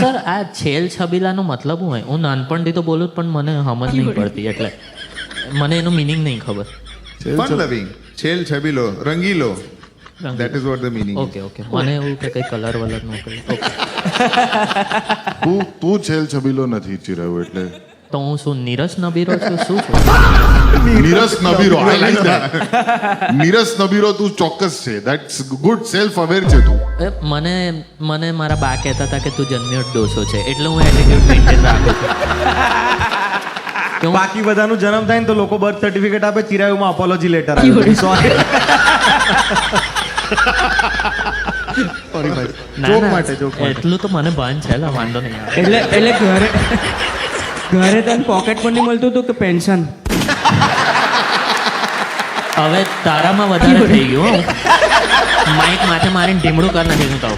Sir આ છેલ છબીલાનો મતલબ શું હોય? હું નાનપણથી તો બોલું જ પણ મને સમજ નહીં પડતી, એટલે મને એનું મિનિંગ નહીં ખબર. ફન લવિંગ, છેલ છબીલો, રંગીલો. That is what the meaning okay okay, મને એવું કે કઈ કલર વલર નો કરે. ઓકે, તું છેલ છબીલો નથી ચિરાવ એટલે તો હું શું નીરસ નબીરો છું? શું છું? નીરસ નબીરો. I like that. નીરસ નબીરો તું ચોક્કસ છે. That's good. સેલ્ફ અવેર છે તું. મને મારા બા કહેતા હતા કે તું જન્મ્યો જ ડોસો છે, એટલે હું એટીટ્યુડ મેન્ટેન રાખું છું. બાકી બધાનું જન્મ થાય ને તો લોકો બર્થ સર્ટિફિકેટ આપે, ચિરાયુમાં અપોલોજી લેટર આવે. સોરી જોક માટે, જોક માટે. એટલું તો મને ભાન છે, વાંધો નહીં આવે. એટલે ઘરે તને પોકેટ મની મળતું હતું કે પેન્શન? હવે તારામાં વધારે થઈ ગયું. માઇક માથે મારીને ઢીમડું કર નથી હું કહું.